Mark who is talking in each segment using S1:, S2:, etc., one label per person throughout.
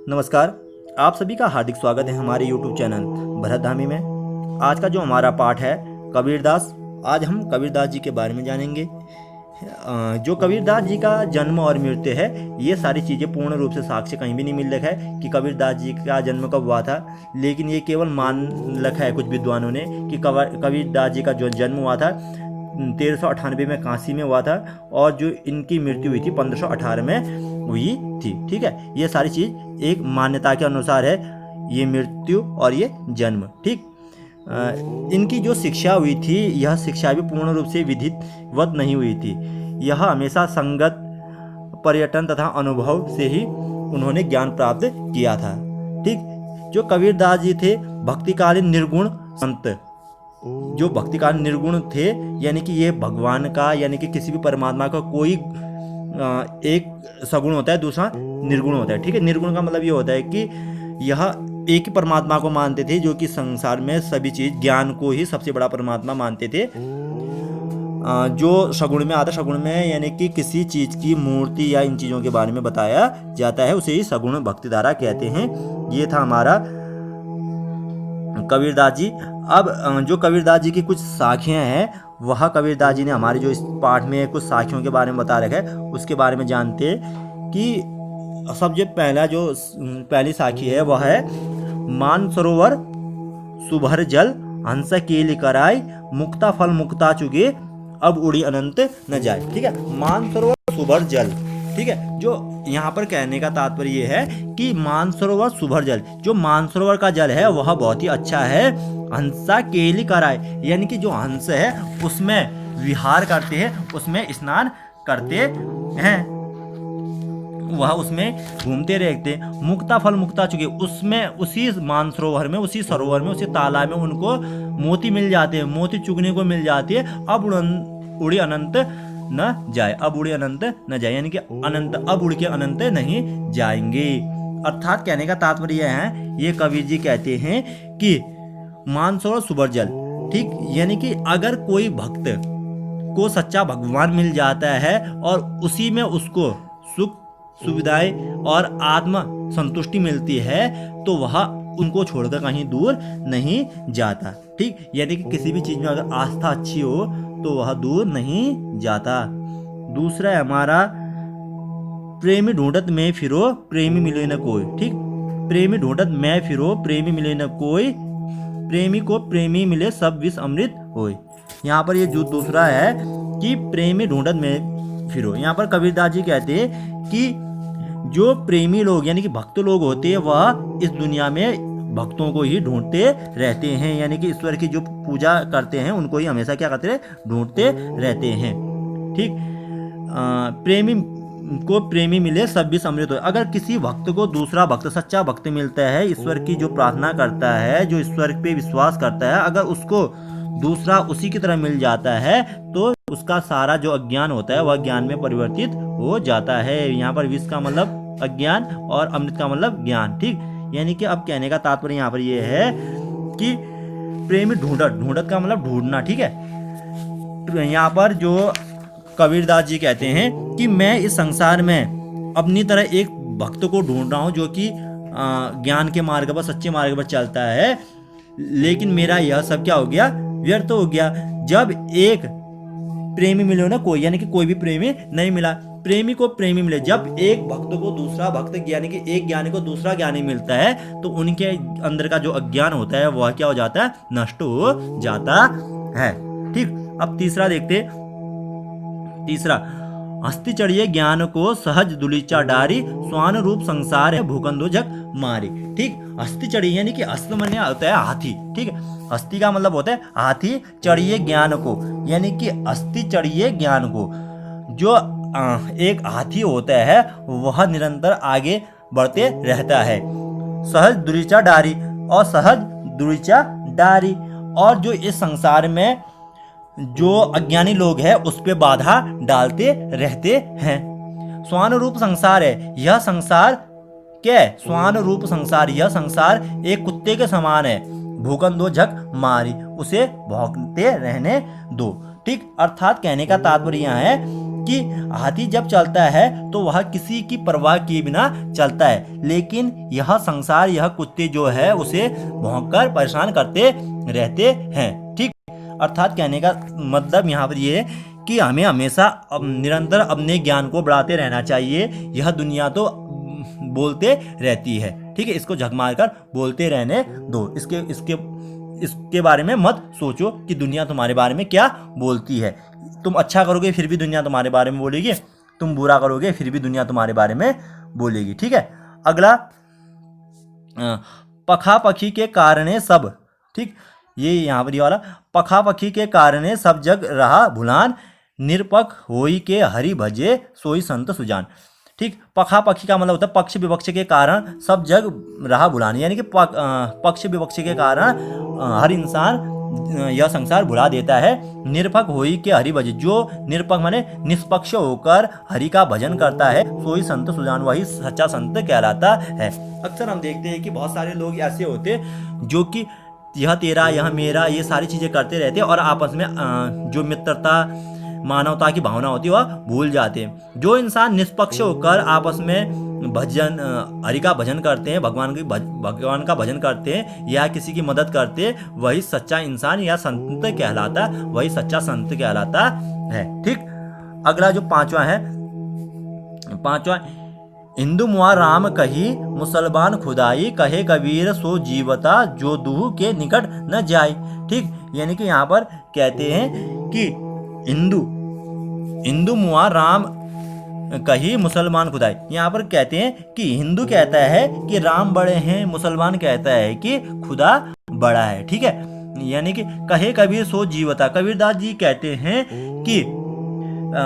S1: नमस्कार। आप सभी का हार्दिक स्वागत है हमारे YouTube चैनल भरत धामी में। आज का जो हमारा पाठ है कबीरदास। आज हम कबीरदास जी के बारे में जानेंगे। जो कबीरदास जी का जन्म और मृत्यु है, ये सारी चीज़ें पूर्ण रूप से साक्ष्य कहीं भी नहीं मिल रखा है कि कबीरदास जी का जन्म कब हुआ था, लेकिन ये केवल मान रखा है कुछ विद्वानों ने कि कबीरदास जी का जो जन्म हुआ था 1398 में काशी में हुआ था और जो इनकी मृत्यु हुई थी 1518 में हुई थी। ठीक है, ये सारी चीज़ एक मान्यता के अनुसार है, ये मृत्यु और ये जन्म। ठीक, इनकी जो शिक्षा हुई थी, यह शिक्षा भी पूर्ण रूप से विधिवत नहीं हुई थी। यह हमेशा संगत, पर्यटन तथा अनुभव से ही उन्होंने ज्ञान प्राप्त किया था। ठीक, जो कबीरदास जी थे भक्तिकालीन निर्गुण संत, जो भक्तिकालीन निर्गुण थे, यानी कि ये भगवान का, यानी कि किसी भी परमात्मा का कोई एक सगुण होता है, दूसरा निर्गुण होता है। ठीक है, निर्गुण का मतलब ये होता है कि यह एक ही परमात्मा को मानते थे, जो कि संसार में सभी चीज, ज्ञान को ही सबसे बड़ा परमात्मा मानते थे। जो सगुण में आता, सगुण में यानी कि किसी चीज की मूर्ति या इन चीजों के बारे में बताया जाता है, उसे ही सगुण भक्ति धारा कहते हैं। ये था हमारा कबीरदास जी। अब जो कबीरदास जी की कुछ साखियां हैं, वह कबीरदास जी ने हमारे जो इस पाठ में कुछ साखियों के बारे में बता रखा है, उसके बारे में जानते हैं कि सबसे पहली साखी है वह है मान सरोवर सुभर जल हंस केली कराय मुक्ता फल मुक्ता चुगे अब उड़ी अनंत न जाए। ठीक है, मान सरोवर सुभर जल। ठीक है, जो यहाँ पर कहने का तात्पर्य ये है कि मानसरोवर सुभर जल, जो मानसरोवर का जल है वह बहुत ही अच्छा है। हंसा केली कराए, यानी कि जो हंस है उसमें विहार करते हैं, उसमें स्नान करते हैं, वह उसमें घूमते रहते हैं। मुक्ता फल मुक्ता चुके, उसमें उसी मानसरोवर में, उसी सरोवर में, उसी तालाब में उनको मोती मिल जाते हैं, मोती चुगने को मिल जाती है। अब उड़ी अनंत न जाए, अब उड़े अनंत न जाए, यानी कि अनंत, अब उड़ के अनंत नहीं जाएंगे। अर्थात कहने का तात्पर्य यह है, ये कबीर जी कहते हैं कि मानसरोवर सुभर जल। ठीक, यानी कि अगर कोई भक्त को सच्चा भगवान मिल जाता है और उसी में उसको सुख सुविधाएं और आत्म संतुष्टि मिलती है, तो वह उनको छोड़कर कहीं दूर नहीं जाता। ठीक, यानी कि किसी भी चीज में अगर आस्था अच्छी हो तो वह दूर नहीं जाता। दूसरा है हमारा प्रेमी ढूंढत में फिरो प्रेमी मिले न कोई। ठीक, प्रेमी ढूंढत में फिरो प्रेमी मिले न कोई, प्रेमी को प्रेमी मिले सब विष अमृत होय। यहाँ पर ये जो दूसरा है कि प्रेमी ढूंढत में फिरो, यहाँ पर कबीरदास जी कहते हैं कि जो प्रेमी लोग यानी कि भक्त लोग होते हैं, वह इस दुनिया में भक्तों को ही ढूंढते रहते हैं, यानी कि ईश्वर की जो पूजा करते हैं उनको ही हमेशा क्या करते हैं, ढूंढते रहते हैं। ठीक, प्रेमी को प्रेमी मिले सब भी अमृत हो। अगर किसी भक्त को दूसरा भक्त, सच्चा भक्त मिलता है, ईश्वर की जो प्रार्थना करता है, जो ईश्वर पे विश्वास करता है, अगर उसको दूसरा उसी की तरह मिल जाता है, तो उसका सारा जो अज्ञान होता है वह ज्ञान में परिवर्तित हो जाता है। यहाँ पर विष का मतलब अज्ञान और अमृत का मतलब ज्ञान। ठीक, यानी कि अब कहने का तात्पर्य यहाँ पर यह है कि प्रेमी ढूंढत का मतलब ढूंढना। ठीक है, यहाँ पर जो कबीरदास जी कहते हैं कि मैं इस संसार में अपनी तरह एक भक्त को ढूंढ रहा हूँ जो कि ज्ञान के मार्ग पर, सच्चे मार्ग पर चलता है, लेकिन मेरा यह सब क्या हो गया, व्यर्थ हो गया। जब एक प्रेमी मिले ना कोई, यानी कि कोई भी प्रेमी नहीं मिला, प्रेमी को प्रेमी मिले। जब एक भक्त को दूसरा भक्त, यानी कि एक ज्ञानी को दूसरा ज्ञानी मिलता है, तो उनके अंदर का जो अज्ञान होता है वह क्या हो जाता है, नष्ट हो जाता है। ठीक, अब तीसरा देखते, तीसरा हस्ती चढ़िए ज्ञान को सहज दुलीचा डारी स्वान रूप संसार है भूखंडो झक मारी। ठीक, हस्ती चढ़ी यानी कि हस्त मन होता है हाथी। ठीक है, हस्ती का मतलब होता है हाथी, चढ़िए ज्ञान को, यानी कि हस्ती चढ़िए ज्ञान को। जो एक हाथी होता है वह निरंतर आगे बढ़ते रहता है। सहज दुरीचा डारी, और सहज दुरीचा डारी, और जो इस संसार में जो अज्ञानी लोग हैं उस पे बाधा डालते रहते हैं। स्वान रूप संसार है, यह संसार क्या है, स्वान रूप संसार, यह संसार एक कुत्ते के समान है। भूखन दो झक मारी, उसे भौंकते रहने दो। ठीक, अर्थात कहने का तात्पर्य यह है कि हाथी जब चलता है तो वह किसी की परवाह किए बिना चलता है, लेकिन यह संसार, यह कुत्ते जो है उसे भौंककर परेशान करते रहते हैं। ठीक, अर्थात कहने का मतलब यहाँ पर ये है कि हमें हमेशा निरंतर अपने ज्ञान को बढ़ाते रहना चाहिए। यह दुनिया तो बोलते रहती है, ठीक है, इसको झक मार कर बोलते रहने दो। इसके बारे में मत सोचो कि दुनिया तुम्हारे बारे में क्या बोलती है। तुम अच्छा करोगे फिर भी दुनिया तुम्हारे बारे में बोलेगी, तुम बुरा करोगे फिर भी दुनिया तुम्हारे बारे में बोलेगी। ठीक है, अगला पखा पखी के कारणे सब, ठीक, ये यहाँ पर ये वाला, पखा पखी के कारणे सब जग रहा भुलान, निरपख होई के हरि भजे सोई संत सुजान। ठीक, पखा पखी का मतलब होता है पक्ष विपक्ष के कारण सब जग रहा भुलान, यानी कि पक्ष विपक्ष के कारण हर इंसान यह संसार भुला देता है। निरपख होई के हरि भजे, जो निरपख माने निष्पक्ष होकर हरि का भजन करता है, सोई संत सुजान, वही सच्चा संत कहलाता है। अक्सर हम देखते हैं कि बहुत सारे लोग ऐसे होते हैं जो कि यह तेरा यह मेरा ये सारी चीजें करते रहते हैं और आपस में जो मित्रता मानवता की भावना होती है वह भूल जाते हैं। जो इंसान निष्पक्ष होकर आपस में भजन हरि का भजन करते हैं, भगवान का भजन करते हैं या किसी की मदद करते हैं, वही सच्चा इंसान या संत कहलाता, वही सच्चा संत कहलाता है। ठीक, अगला जो पांचवा है, हिंदू मुआ राम कही मुसलमान खुदाई, कहे कबीर सो जीवता जो दूह के निकट न जाए। ठीक, यानी कि यहाँ पर कहते हैं कि हिंदू मुआ राम कही मुसलमान खुदाई, यहाँ पर कहते हैं कि हिंदू कहता है कि राम बड़े हैं, मुसलमान कहता है कि खुदा बड़ा है। ठीक है, यानी कि कहे कबीर सो जीवता, कबीरदास जी कहते हैं कि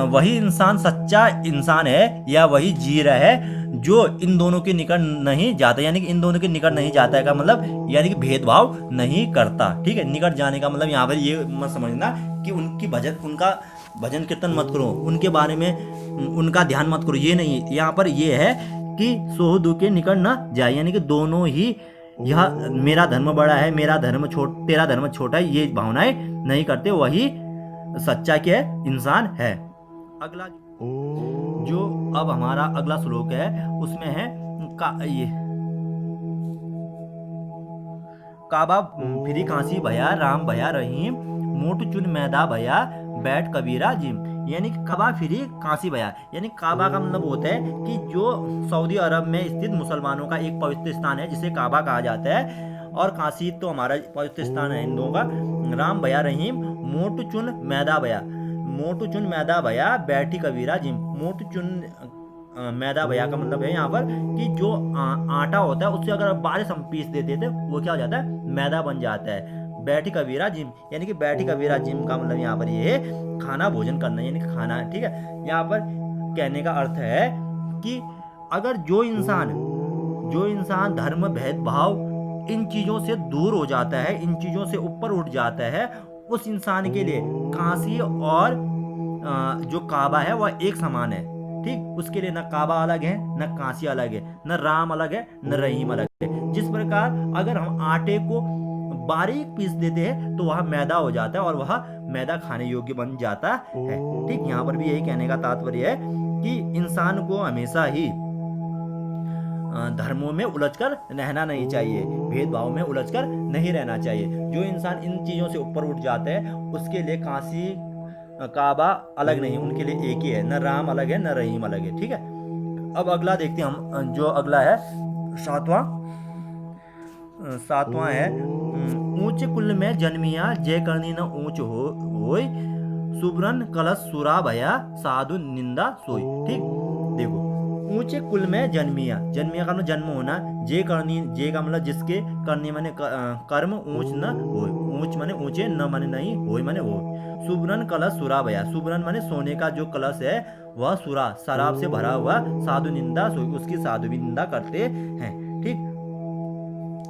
S1: वही इंसान सच्चा इंसान है या वही जी रहा है जो इन दोनों के निकट नहीं जाता, यानी कि इन दोनों के निकट नहीं जाता है का मतलब यानी कि भेदभाव नहीं करता। ठीक है, निकट जाने का मतलब यहाँ पर ये मत समझना कि उनका भजन कीर्तन मत करो, उनके बारे में उनका ध्यान मत करो, ये नहीं। यहाँ पर ये है कि सोहदू के निकट न जाए, यानी कि दोनों ही, यह मेरा धर्म बड़ा है, मेरा धर्म तेरा धर्म छोटा है, ये भावनाएं नहीं करते, वही सच्चा क्या इंसान है। अगला जो अब हमारा अगला श्लोक है उसमें है ये काबा फिरी कांसी भया राम भया रहीम, मोट चुन मैदा भया बैठ कबीरा जिम। यानी काबा फिरी कांसी भया, यानी काबा का मतलब होता है कि जो सऊदी अरब में स्थित मुसलमानों का एक पवित्र स्थान है जिसे काबा कहा जाता है, और काशी तो हमारा पवित्र स्थान है हिंदुओं का। राम भया रहीम, मोट चुन मैदा भया, मोटू चुन मैदा भया बैठी कबीरा जिम। मोटू चुन मैदा भया का मतलब है यहाँ पर कि जो आटा होता है उससे अगर बारिश हम पीस देते थे वो क्या हो जाता है, मैदा बन जाता है। बैठी कबीरा जिम, यानी कि बैठी कबीरा जिम का मतलब यहाँ पर ये है खाना भोजन करना, यानी कि खाना। ठीक है, यहाँ पर कहने का अर्थ है कि अगर जो इंसान धर्म भेदभाव इन चीजों से दूर हो जाता है, इन चीजों से ऊपर उठ जाता है, उस इंसान के लिए काशी और जो काबा है वह एक समान है। ठीक, उसके लिए न काबा अलग है, न काशी अलग है, न राम अलग है, न रहीम अलग है। जिस प्रकार अगर हम आटे को बारीक पीस देते हैं तो वह मैदा हो जाता है और वह मैदा खाने योग्य बन जाता है। ठीक, यहाँ पर भी यही कहने का तात्पर्य है कि इंसान को हमेशा ही धर्मों में उलझकर रहना नहीं चाहिए, भेदभाव में उलझकर नहीं रहना चाहिए। जो इंसान इन चीजों से ऊपर उठ जाता है उसके लिए काशी काबा अलग नहीं, उनके लिए एक ही है, न राम अलग है न रहीम अलग है। ठीक है, अब अगला देखते हैं हम, जो अगला है सातवां है ऊंचे कुल में जन्मिया जय करनी न ऊंच होय, सुब्रन कलश सुरा भया साधु निंदा सोई। ठीक, देखो ऊंचे कुल में जन्मिया का मतलब जन्म होना, जे करनी, जे का मतलब जिसके, करनी माने कर्म, ऊंच न होय, ऊंच माने ऊंचे, न माने नहीं, होय माने हो। सुब्रन कलश सुरा भया, सुब्रन माने सोने का जो कलश है वह सुरा शराब से भरा हुआ, साधु निंदा सोई, उसकी साधु निंदा करते हैं। ठीक,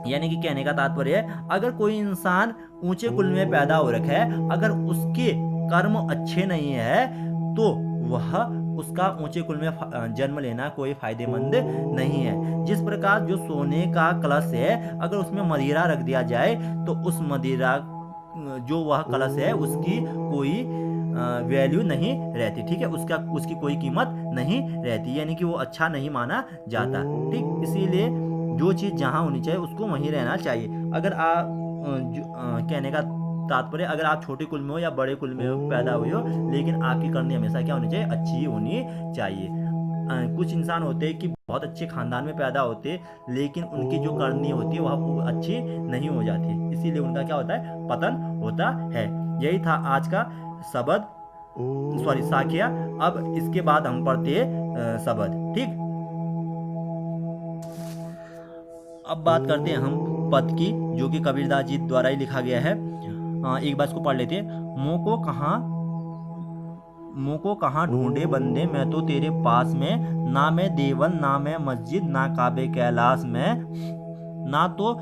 S1: यानी कि कहने का तात्पर्य है अगर कोई इंसान ऊंचे कुल में पैदा हो रखा है, अगर उसके कर्म अच्छे नहीं है तो वह उसका ऊंचे कुल में जन्म लेना कोई फायदेमंद नहीं है। जिस प्रकार जो सोने का कलश है अगर उसमें मदिरा रख दिया जाए तो उस मदिरा जो वह कलश है उसकी कोई वैल्यू नहीं रहती, ठीक है, उसकी कोई कीमत नहीं रहती, यानी कि वो अच्छा नहीं माना जाता, ठीक। इसीलिए जो चीज़ जहाँ होनी चाहिए उसको वहीं रहना चाहिए। अगर आप कहने का तात्पर्य, अगर आप छोटे कुल में हो या बड़े कुल में पैदा हुए हो, लेकिन आपकी करनी हमेशा क्या होनी चाहिए, अच्छी होनी चाहिए। कुछ इंसान होते हैं कि बहुत अच्छे खानदान में पैदा होते, लेकिन उनकी जो करनी होती है वह अच्छी नहीं हो जाती, इसीलिए उनका क्या होता है, पतन होता है। यही था आज का शब्द, सॉरी, साखिया। अब इसके बाद हम पढ़ते हैं शब्द, ठीक। अब बात करते हैं हम पद की, जो कि कबीरदास जी द्वारा ही लिखा गया है। एक बार इसको पढ़ लेते हैं। मुँह को कहाँ ढूंढे बंदे, मैं तो तेरे पास में, ना मैं देवल ना मैं मस्जिद, ना काबे कैलाश में, ना तो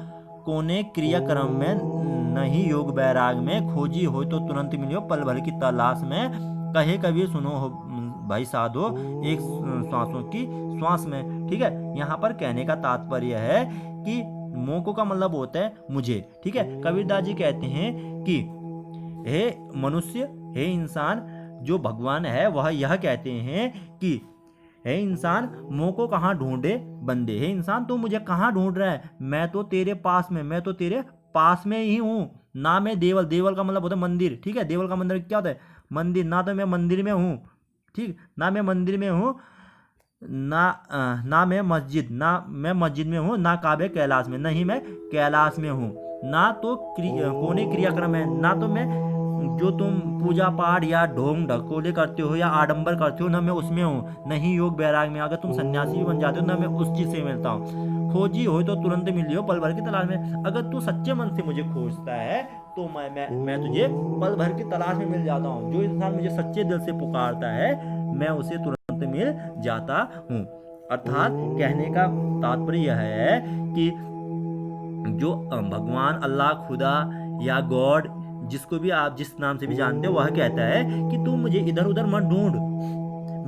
S1: कोने क्रियाक्रम में, नहीं योग बैराग में, खोजी हो तो तुरंत मिलियो पल भर की तलाश में, कहे कबीर सुनो हो भाई साधो एक श्वासों की श्वास में, ठीक है। यहाँ पर कहने का तात्पर्य है कि मोको का मतलब होता है मुझे, ठीक है। कबीरदास जी कहते हैं कि हे मनुष्य, हे इंसान, जो भगवान है वह यह कहते हैं कि हे इंसान, मोह को कहाँ ढूंढे बंदे, हे इंसान तू मुझे कहाँ ढूंढ रहा है, मैं तो तेरे पास में, मैं तो तेरे पास में ही हूँ। ना मैं देवल, देवल का मतलब होता है मंदिर, ठीक है, देवल का मंदिर क्या होता है, मंदिर, ना तो मैं मंदिर में हूँ, ठीक, ना मैं मंदिर में हूँ, ना मैं मस्जिद, ना मैं मस्जिद में हूँ, ना काबे कैलाश में, नहीं मैं कैलाश में हूँ, ना तो कोने क्रियाक्रम है, ना तो मैं जो तुम पूजा पाठ या ढोंग ढकोले करते हो या आडंबर करते हो, ना मैं उसमें हूँ, नहीं योग बैराग में, अगर तुम सन्यासी भी बन जाते हो ना मैं उस चीज़ से मिलता हूँ, खोजी हो तो तुरंत मिलियो पल भर की तलाश में, अगर तू सच्चे मन से मुझे खोजता है तो मैं तुझे पल भर की तलाश में मिल जाता हूँ। जो इंसान मुझे सच्चे दिल से पुकारता है मैं उसे तुरंत मिल जाता हूँ। अर्थात कहने का तात्पर्य यह है कि जो भगवान, अल्लाह, खुदा या गॉड, जिसको भी आप जिस नाम से भी जानते हो, वह कहता है कि तू मुझे इधर उधर मत ढूंढ,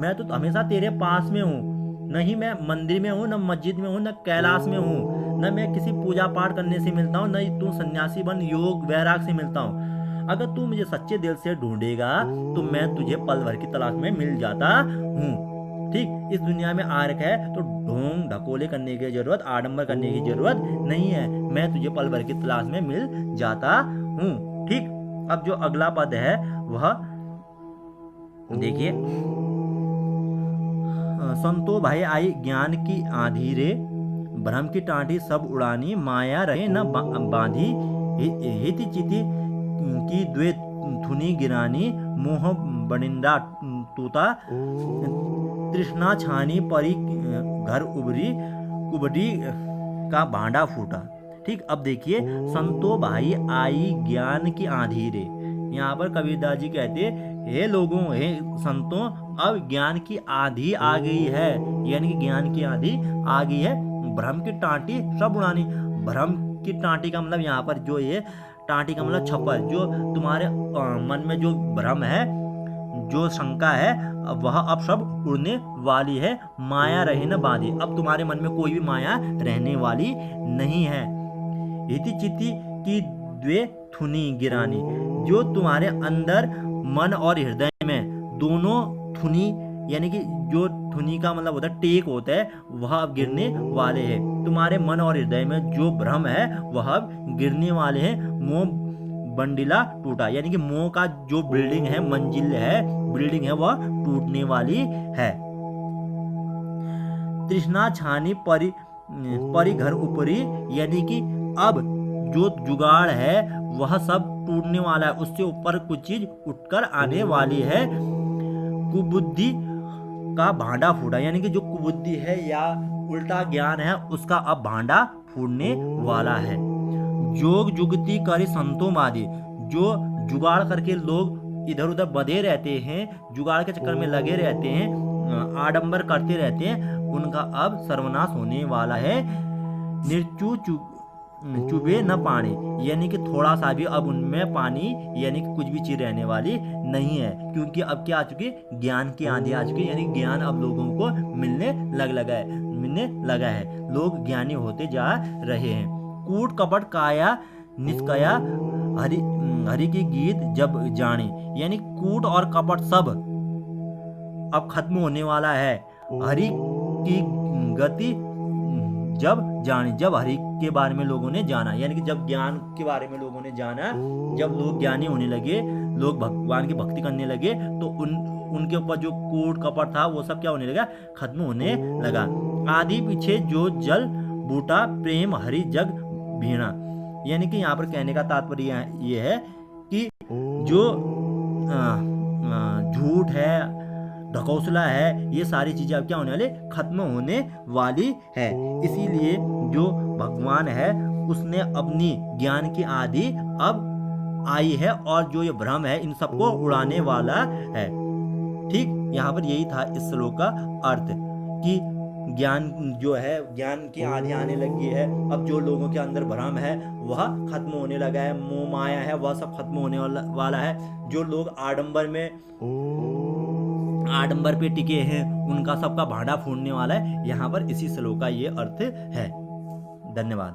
S1: मैं तो हमेशा तेरे पास में हूँ, नहीं मैं मंदिर में हूँ, न मस्जिद में हूँ, न कैलाश में हूँ, न मैं किसी पूजा पाठ करने से मिलता हूँ, न तू सन्यासी बन योग वैराग से मिलता हूँ। अगर तू मुझे सच्चे दिल से ढूंढेगा तो मैं तुझे पल भर की तलाश में मिल जाता हूँ, ठीक। इस दुनिया में आ रखा है तो ढोंग ढकोले करने की जरूरत, आडंबर करने की जरूरत नहीं है, मैं तुझे पल भर की तलाश में मिल जाता हूँ, ठीक। अब जो अगला पद है वह देखिए। संतो भाई आई ज्ञान की आंधी रे, भ्रम की टाँटी सब उड़ानी, माया रहे न बांधी, हिति चिति की द्वे धुनी गिरानी, मोह बनिंदा तूता, तृष्णा छानी परी घर उबरी, कुबडी का भांडा फूटा, ठीक। अब देखिए, संतो भाई आई ज्ञान की आंधी रे, यहाँ पर कबीरदास जी कहते हे लोगों, हे संतों, अब ज्ञान की आंधी आ गई है, यानी कि ज्ञान की आंधी आ गई है, भ्रम की टाँटी सब उड़ानी। भ्रम की टाँटी का मतलब यहाँ पर जो ये टाँटी का मतलब छप्पर, जो तुम्हारे मन में जो भ्रम है, जो शंका है, वह अब सब उड़ने वाली है, माया रहे न बांधी, अब तुम्हारे मन में कोई भी माया रहने वाली नहीं है। हिति चिति की द्वे थुनी गिरानी, जो तुम्हारे अंदर मन और हृदय में दोनों थुनी, यानी कि जो थुनी का मतलब होता है टेक होता है, वह अब गिरने वाले हैं। तुम्हारे मन और हृदय में जो भ्रम है वह अब गिरने वाले हैं। मोह बंडिला टूटा, यानी कि मोह का जो बिल्डिंग है, मंजिल है, बिल्डिंग है, वह टूटने वाली है। तृष्णा छानी परी घर ऊपरी, यानी कि अब जो जुगाड़ है वह सब टूटने वाला है, उससे ऊपर कुछ चीज उठकर आने वाली है। कुबुद्धि का भांडा फूटा, यानी कि जो कुबुद्धि है या उल्टा ज्ञान है उसका अब भांडा फूटने वाला है। जोग जुगती करे संतो मादी, जो जुगाड़ करके लोग इधर उधर बधे रहते हैं, जुगाड़ के चक्कर में लगे रहते हैं, आडंबर करते रहते हैं, उनका अब सर्वनाश होने वाला है। निर्चू चुबे न पानी, यानी कि थोड़ा सा भी अब उनमें पानी यानी कि कुछ भी चीज रहने वाली नहीं है, क्योंकि अब क्या आ चुकी, ज्ञान की आंधी आ चुकी, यानी ज्ञान अब लोगों को मिलने लगा है, लोग ज्ञानी होते जा रहे हैं। कूट कपट काया निष्कया हरि की गीत जब जाने, यानी कूट और कपट सब अब खत्म होने वाला है। हरि की गति जब जाने, जब हरि के बारे में लोगों ने जाना, यानी कि जब ज्ञान के बारे में लोगों ने जाना, जब लोग ज्ञानी होने लगे, लोग भगवान की भक्ति करने लगे, तो उनके ऊपर जो कूट कपट था वो सब क्या होने लगा, खत्म होने लगा। आदि पीछे जो जल बूटा प्रेम हरि जग भीना, यानी कि यहाँ पर कहने का तात्पर्य ये है कि जो झूठ है, ढकोसला है, ये सारी चीजें अब क्या होने वाली, खत्म होने वाली है। इसीलिए जो भगवान है उसने अपनी ज्ञान की आदि अब आई है, और जो ये भ्रम है इन सबको उड़ाने वाला है। ठीक, यहाँ पर यही था इस श्लोक का अर्थ कि ज्ञान जो है, ज्ञान की आदि आने लगी है। अब जो लोगों के अंदर भ्रम है वह खत्म होने लगा है, मोह माया है वह सब खत्म होने वाला है। जो लोग आडंबर पे टिके हैं उनका सबका भांडा फूटने वाला है। यहाँ पर इसी श्लोक का ये अर्थ है। धन्यवाद।